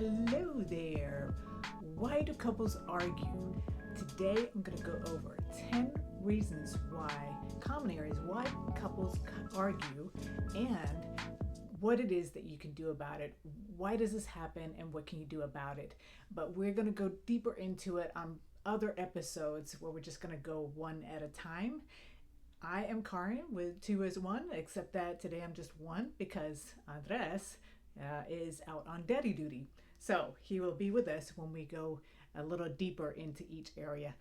Hello there. Why do couples argue? Today I'm going to go over 10 reasons why, common areas why couples argue, and what it is that you can do about it. Why does this happen and what can you do about it? But we're going to go deeper into it on other episodes where we're just going to go one at a time. I am Karin with two as one, except that today I'm just one because Andres is out on daddy duty. So he will be with us when we go a little deeper into each area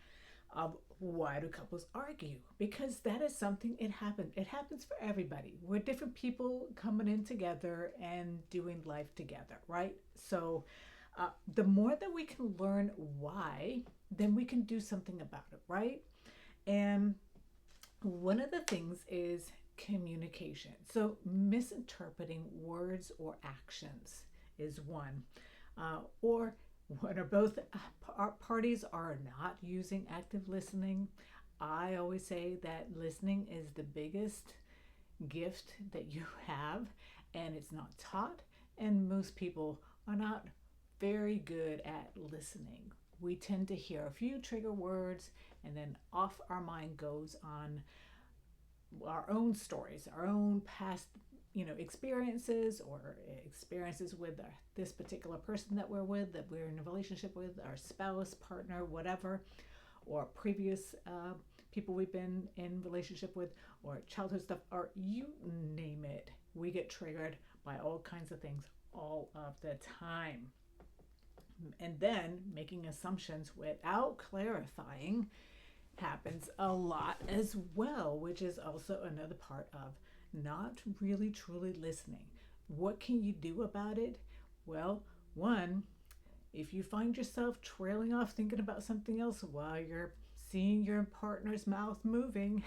of why do couples argue, because that is something. It happens for everybody. We're different people coming in together and doing life together, right? So the more that we can learn why, then we can do something about it, right? And one of the things is communication. So misinterpreting words or actions is one, or one or both parties are not using active listening. I always say that listening is the biggest gift that you have, and it's not taught, and most people are not very good at listening. We tend to hear a few trigger words, and then off our mind goes on our own stories, our own past, experiences, or experiences with this particular person that we're with, that we're in a relationship with, our spouse, partner, whatever, or previous people we've been in relationship with, or childhood stuff, or you name it. We get triggered by all kinds of things all of the time. And then making assumptions without clarifying happens a lot as well, which is also another part of not really truly listening. What can you do about it? Well, one, if you find yourself trailing off thinking about something else while you're seeing your partner's mouth moving,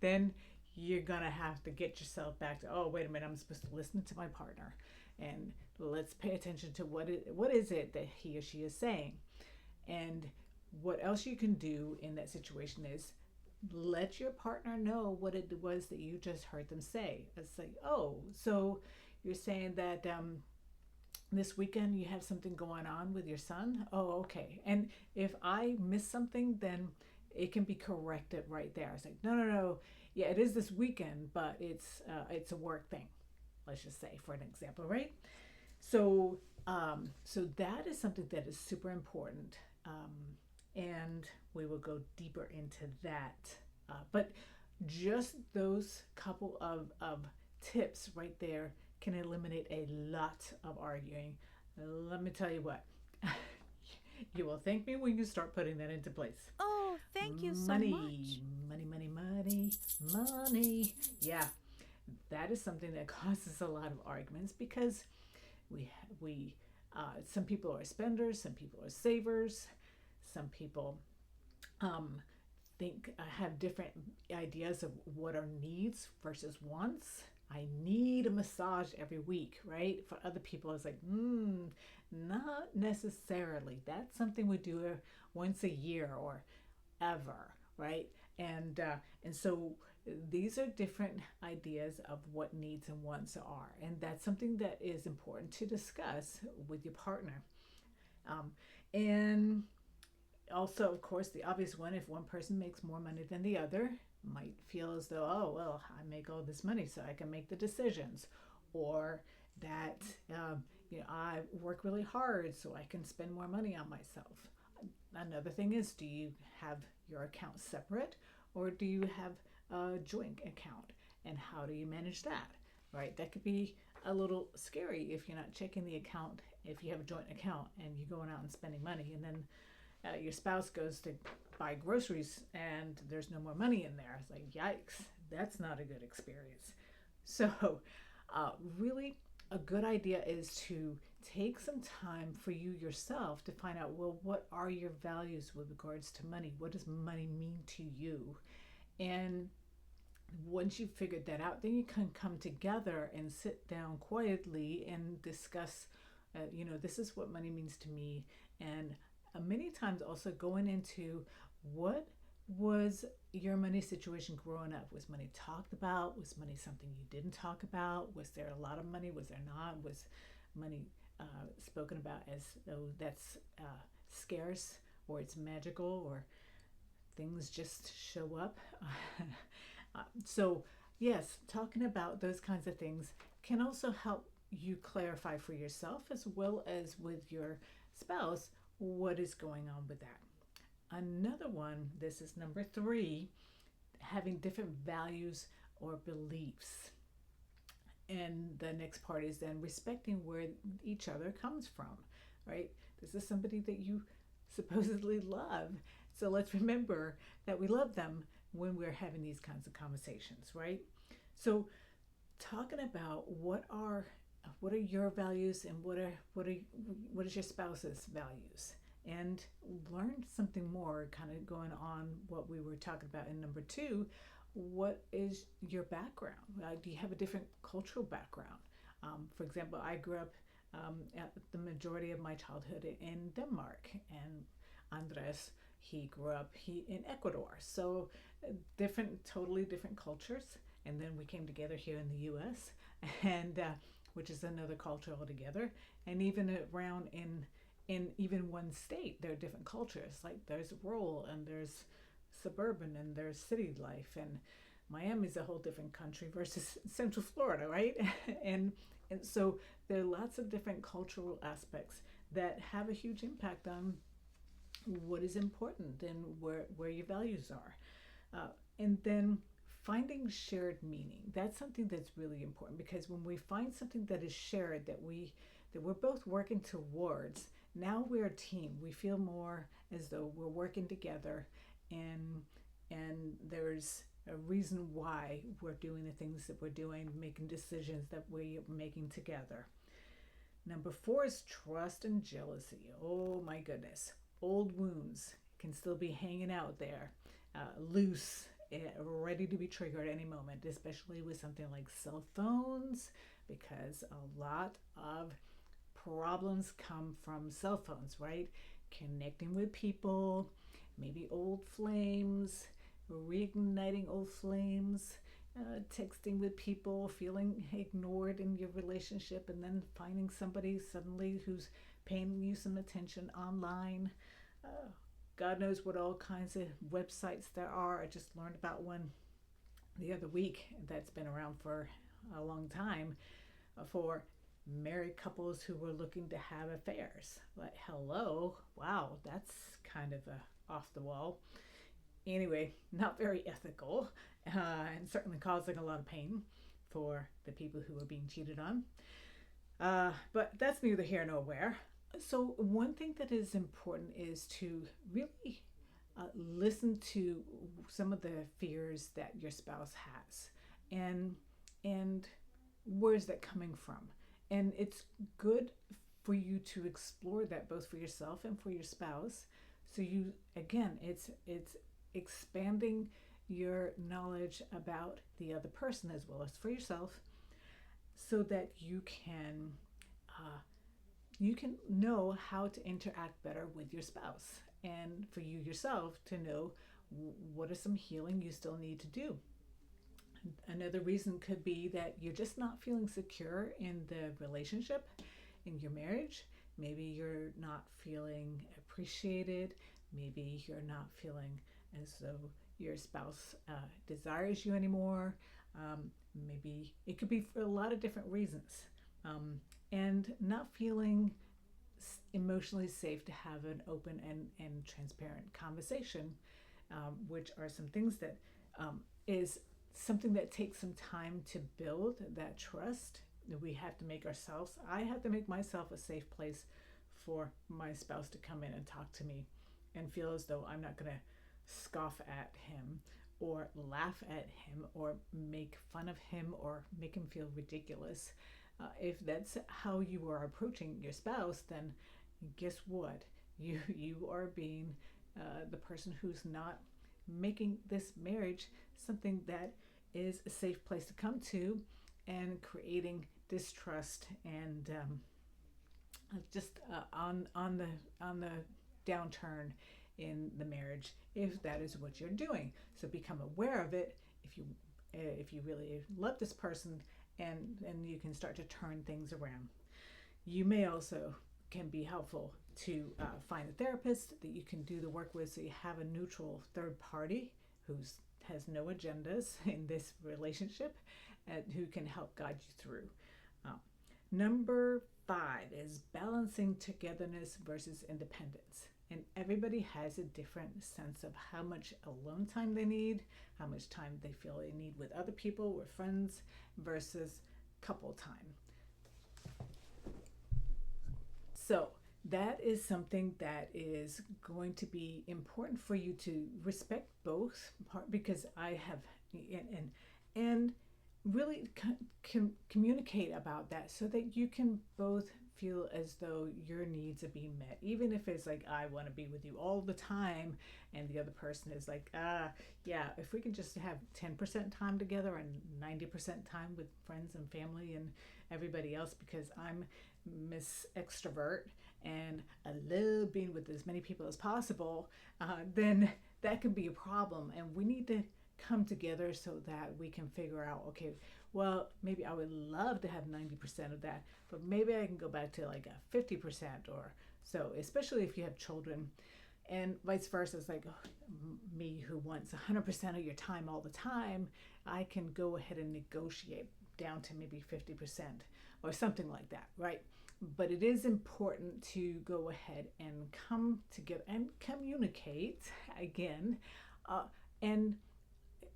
then you're gonna have to get yourself back to, oh, wait a minute, I'm supposed to listen to my partner, and let's pay attention to what is it that he or she is saying. And what else you can do in that situation is let your partner know what it was that you just heard them say. It's like, oh, so you're saying that this weekend you have something going on with your son? Oh, okay. And if I miss something, then it can be corrected right there. It's like, no, no, no. Yeah, it is this weekend, but it's a work thing. Let's just say, for an example, right? So, so that is something that is super important. And we will go deeper into that. But just those couple of tips right there can eliminate a lot of arguing. Let me tell you what, you will thank me when you start putting that into place. Oh, thank you so Money, much. money, money, money, money. Yeah, that is something that causes a lot of arguments because we some people are spenders, some people are savers, some people um, think have different ideas of what are needs versus wants. I need a massage every week, right? For other people, it's like, not necessarily. That's something we do once a year or ever, right? And so these are different ideas of what needs and wants are, and that's something that is important to discuss with your partner. And also, of course, the obvious one, if one person makes more money than the other, might feel as though, oh, well, I make all this money so I can make the decisions. Or that, I work really hard so I can spend more money on myself. Another thing is, do you have your account separate or do you have a joint account? And how do you manage that? Right? That could be a little scary if you're not checking the account, if you have a joint account and you're going out and spending money, and then your spouse goes to buy groceries and there's no more money in there. It's like, yikes, that's not a good experience. So, really, a good idea is to take some time for you yourself to find out, well, what are your values with regards to money? What does money mean to you? And once you've figured that out, then you can come together and sit down quietly and discuss, this is what money means to me. And many times also going into what was your money situation growing up. Was money talked about? Was money something you didn't talk about? Was there a lot of money? Was there not? Was money spoken about as though that's scarce or it's magical or things just show up. So, yes, talking about those kinds of things can also help you clarify for yourself as well as with your spouse what is going on with that. Another one, this is number three, having different values or beliefs. And the next part is then respecting where each other comes from, right? This is somebody that you supposedly love. So let's remember that we love them when we're having these kinds of conversations, right? So talking about what are your values and what is your spouse's values, and learn something more, kind of going on what we were talking about in number two. What is your background? Do you have a different cultural background? For example, I grew up at the majority of my childhood in Denmark, and Andres, he grew up in Ecuador. So totally different cultures. And then we came together here in the U.S., and which is another culture altogether. And even around in even one state, there are different cultures. Like there's rural and there's suburban and there's city life, and Miami's a whole different country versus Central Florida, right? and and so there are lots of different cultural aspects that have a huge impact on what is important and where your values are. And then finding shared meaning. That's something that's really important, because when we find something that is shared, that we're both working towards, now we're a team. We feel more as though we're working together, and there's a reason why we're doing the things that we're doing, making decisions that we're making together. Number four is trust and jealousy. Oh my goodness. Old wounds can still be hanging out there, loose, ready to be triggered at any moment, especially with something like cell phones, because a lot of problems come from cell phones, right? Connecting with people, maybe old flames, reigniting old flames, texting with people, feeling ignored in your relationship, and then finding somebody suddenly who's paying you some attention online. God knows what all kinds of websites there are. I just learned about one the other week that's been around for a long time, for married couples who were looking to have affairs. Like, hello, wow, that's kind of off the wall. Anyway, not very ethical, and certainly causing a lot of pain for the people who are being cheated on. But that's neither here nor there. So one thing that is important is to really listen to some of the fears that your spouse has, and and where's that coming from. And it's good for you to explore that, both for yourself and for your spouse. So you, again, it's expanding your knowledge about the other person as well as for yourself, so that you can know how to interact better with your spouse, and for you yourself to know what is some healing you still need to do. Another reason could be that you're just not feeling secure in the relationship, in your marriage. Maybe you're not feeling appreciated. Maybe you're not feeling as though your spouse desires you anymore. Maybe it could be for a lot of different reasons. And not feeling emotionally safe to have an open and transparent conversation, which are some things that is something that takes some time to build that trust. We have to make ourselves, I have to make myself a safe place for my spouse to come in and talk to me and feel as though I'm not going to scoff at him or laugh at him or make fun of him or make him feel ridiculous. If that's how you are approaching your spouse, then guess what? You are being the person who's not making this marriage something that is a safe place to come to, and creating distrust and just on the downturn in the marriage, if that is what you're doing. So become aware of it if you really love this person, and you can start to turn things around. You may also can be helpful to find a therapist that you can do the work with, so you have a neutral third party who has no agendas in this relationship and who can help guide you through. Um, Number 5 is balancing togetherness versus independence. And everybody has a different sense of how much alone time they need, how much time they feel they need with other people, with friends, versus couple time. So that is something that is going to be important for you to respect both because I have and really communicate about that so that you can both feel as though your needs are being met, even if it's like I want to be with you all the time and the other person is like yeah, if we can just have 10% time together and 90% time with friends and family and everybody else, because I'm Miss Extrovert and I love being with as many people as possible, then that can be a problem. And we need to come together so that we can figure out, okay, well, maybe I would love to have 90% of that, but maybe I can go back to like a 50% or so, especially if you have children. And vice versa, it's like me who wants 100% of your time all the time, I can go ahead and negotiate down to maybe 50% or something like that, right? But it is important to go ahead and come together and communicate again, and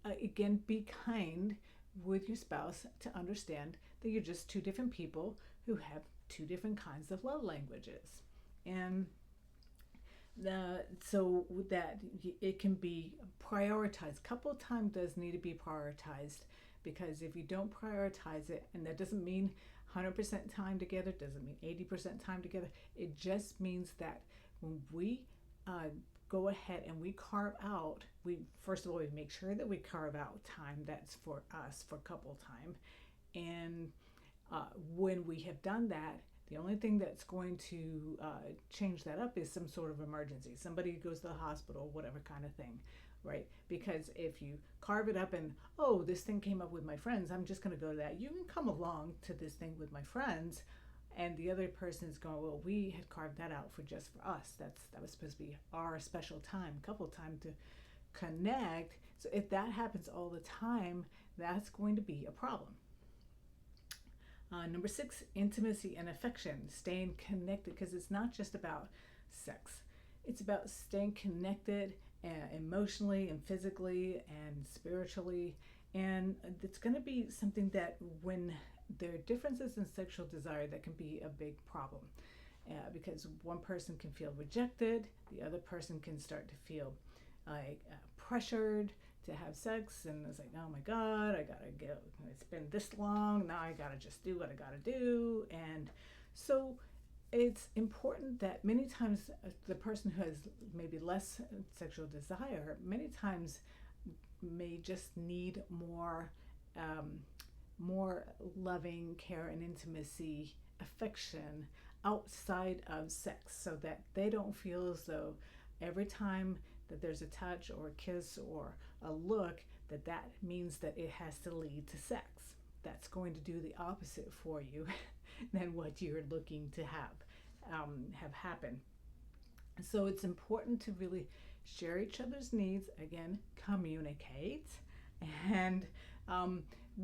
again, be kind with your spouse to understand that you're just two different people who have two different kinds of love languages. And so that it can be prioritized. Couple time does need to be prioritized, because if you don't prioritize it, and that doesn't mean 100% time together, doesn't mean 80% time together, it just means that when we go ahead and we carve out, we first of all we make sure that we carve out time that's for us, for couple time. And when we have done that, the only thing that's going to change that up is some sort of emergency. Somebody goes to the hospital, whatever kind of thing, right? Because if you carve it up and, oh, this thing came up with my friends, I'm just going to go to that. You can come along to this thing with my friends. And the other person is going, well, we had carved that out for just for us. That was supposed to be our special time, couple time to connect. So if that happens all the time, that's going to be a problem. Number 6, intimacy and affection, staying connected, because it's not just about sex. It's about staying connected emotionally and physically and spiritually. And it's going to be something that when there are differences in sexual desire, that can be a big problem. Because one person can feel rejected, the other person can start to feel like pressured to have sex, and it's like, oh my god, I gotta go, it's been this long, now I gotta just do what I gotta do. And so it's important that many times the person who has maybe less sexual desire many times may just need more loving care and intimacy, affection outside of sex, so that they don't feel as though every time that there's a touch or a kiss or a look, that means that it has to lead to sex. That's going to do the opposite for you than what you're looking to have happen. So it's important to really share each other's needs, again, communicate, and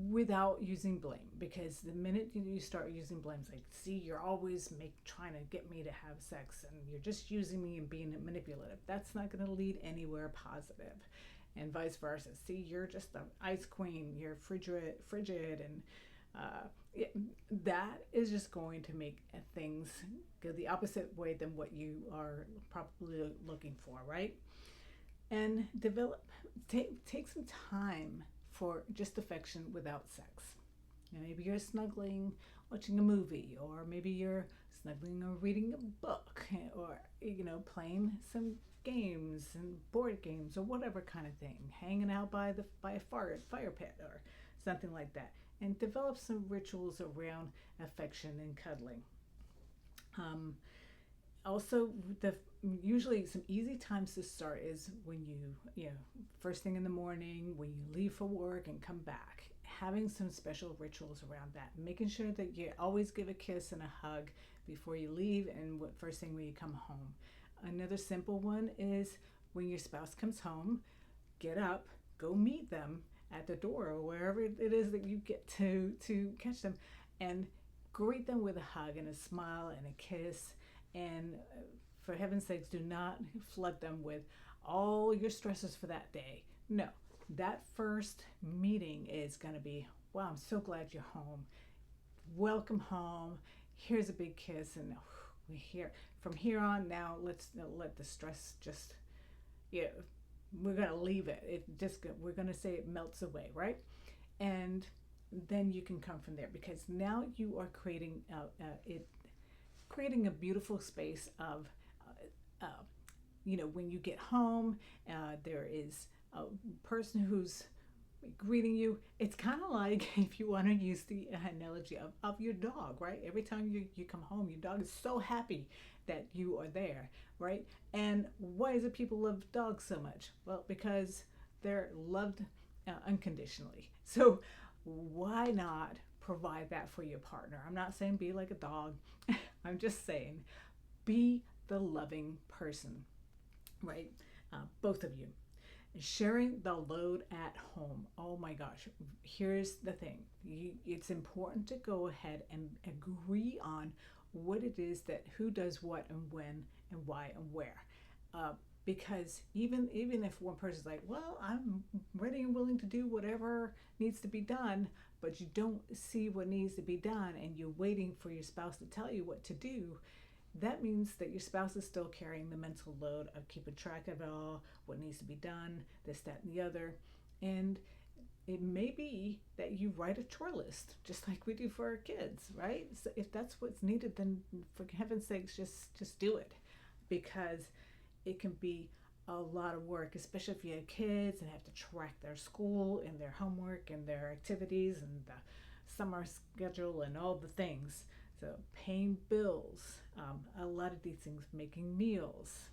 without using blame, because the minute you start using blame, it's like, see, you're always trying to get me to have sex and you're just using me and being manipulative. That's not going to lead anywhere positive. And vice versa. See, you're just the ice queen, you're frigid, and that is just going to make things go the opposite way than what you are probably looking for, right? And take some time for just affection without sex. Maybe you're snuggling, watching a movie, or maybe you're snuggling or reading a book, or playing some games and board games or whatever kind of thing, hanging out by a fire pit or something like that, and develop some rituals around affection and cuddling. Also, usually some easy times to start is when you first thing in the morning, when you leave for work and come back. having some special rituals around that, making sure that you always give a kiss and a hug before you leave and first thing when you come home. Another simple one is when your spouse comes home, get up, go meet them at the door or wherever it is that you get to catch them, and greet them with a hug and a smile and a kiss. And for heaven's sakes, do not flood them with all your stresses for that day. No, that first meeting is going to be, wow, I'm so glad you're home. Welcome home. Here's a big kiss, and we here from here on. Now let's let the stress just, yeah, we're gonna leave it. We're gonna say it melts away, right? And then you can come from there, because now you are creating a beautiful space of, when you get home, there is a person who's greeting you. It's kind of like if you want to use the analogy of your dog, right? Every time you come home, your dog is so happy that you are there, right? And why is it people love dogs so much? Well, because they're loved unconditionally. So why not provide that for your partner? I'm not saying be like a dog. I'm just saying be the loving person, right? Both of you. Sharing the load at home. Oh my gosh. Here's the thing. It's important to go ahead and agree on what it is that who does what and when and why and where. Because even if one person's like, well, I'm ready and willing to do whatever needs to be done, but you don't see what needs to be done and you're waiting for your spouse to tell you what to do, that means that your spouse is still carrying the mental load of keeping track of it all, what needs to be done, this, that, and the other. And it may be that you write a chore list, just like we do for our kids, right? So if that's what's needed, then for heaven's sakes, just do it, because it can be a lot of work, especially if you have kids and have to track their school and their homework and their activities and the summer schedule and all the things. So paying bills, a lot of these things, making meals,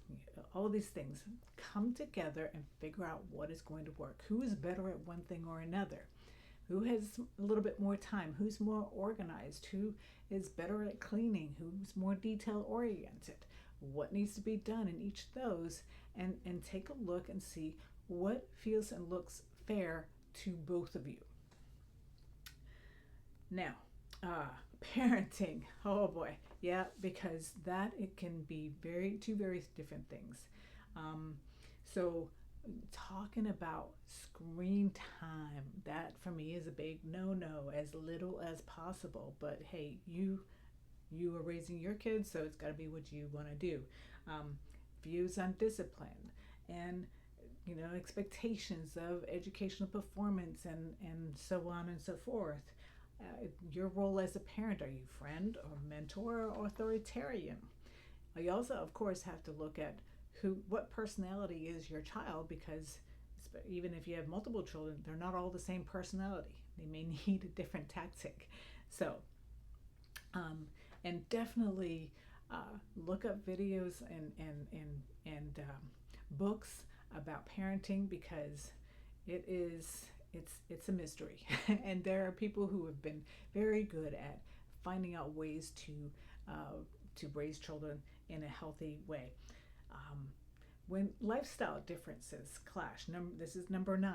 all these things come together and figure out what is going to work. Who is better at one thing or another? Who has a little bit more time? Who's more organized? Who is better at cleaning? Who's more detail oriented? What needs to be done in each of those? And take a look and see what feels and looks fair to both of you. Now, parenting, oh boy, yeah, because that it can be two very different things. So talking about screen time, that for me is a big no, as little as possible. But hey, you are raising your kids, so it's got to be what you want to do. Views on discipline and expectations of educational performance and so on and so forth. Your role as a parent, are you friend or mentor or authoritarian? You also, of course, have to look at what personality is your child, because even if you have multiple children, they're not all the same personality. They may need a different tactic. So, and definitely look up videos and books about parenting, because it's a mystery. And there are people who have been very good at finding out ways to raise children in a healthy way. When lifestyle differences clash, this is number 9.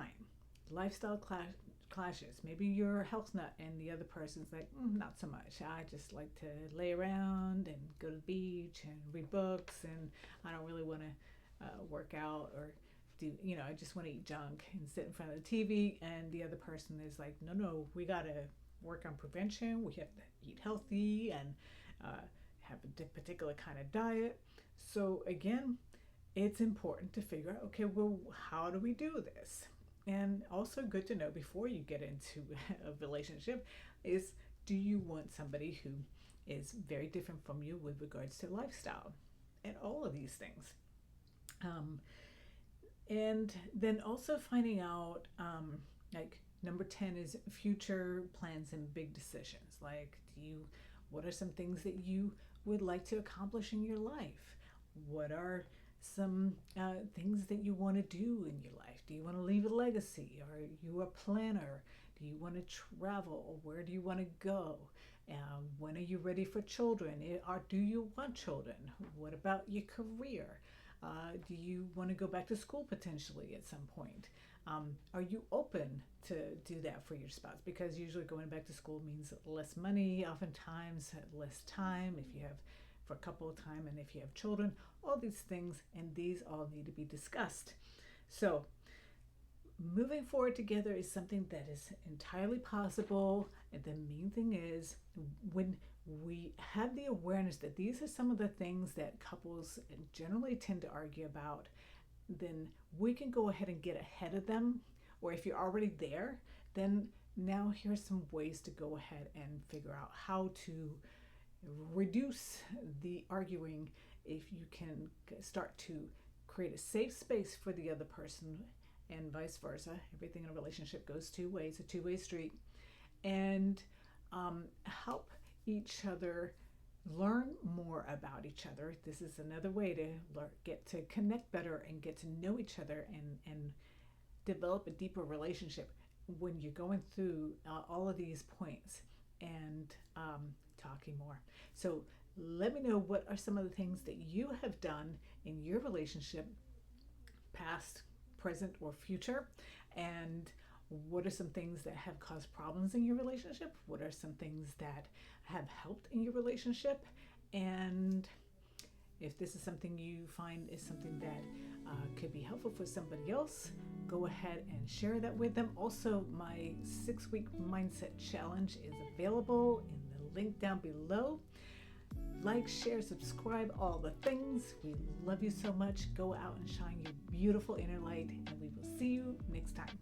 Lifestyle clashes. Maybe you're a health nut and the other person's like, not so much. I just like to lay around and go to the beach and read books, and I don't really want to work out or I just want to eat junk and sit in front of the TV. And the other person is like, no, we got to work on prevention. We have to eat healthy and have a particular kind of diet. So again, it's important to figure out, okay, well, how do we do this? And also good to know before you get into a relationship is, do you want somebody who is very different from you with regards to lifestyle and all of these things? And then also finding out, like number 10 is future plans and big decisions. Like, what are some things that you would like to accomplish in your life? What are some things that you want to do in your life? Do you want to leave a legacy? Are you a planner? Do you want to travel? Where do you want to go? When are you ready for children? Or do you want children? What about your career? Do you want to go back to school potentially at some point? Are you open to do that for your spouse? Because usually going back to school means less money, oftentimes less time if you have for a couple of time, and if you have children, all these things, and these all need to be discussed. So moving forward together is something that is entirely possible. And the main thing is, when we have the awareness that these are some of the things that couples generally tend to argue about, then we can go ahead and get ahead of them. Or if you're already there, then now here's some ways to go ahead and figure out how to reduce the arguing. If you can start to create a safe space for the other person, and vice versa. Everything in a relationship goes two ways, a two-way street, and help each other learn more about each other. This is another way to get to connect better and get to know each other, and develop a deeper relationship when you're going through all of these points and talking more. So let me know, what are some of the things that you have done in your relationship, past, present, or future, and what are some things that have caused problems in your relationship? What are some things that have helped in your relationship? And if this is something you find is something that could be helpful for somebody else, go ahead and share that with them. Also, my 6-week mindset challenge is available in the link down below. Like, share, subscribe, all the things. We love you so much. Go out and shine your beautiful inner light, and we will see you next time.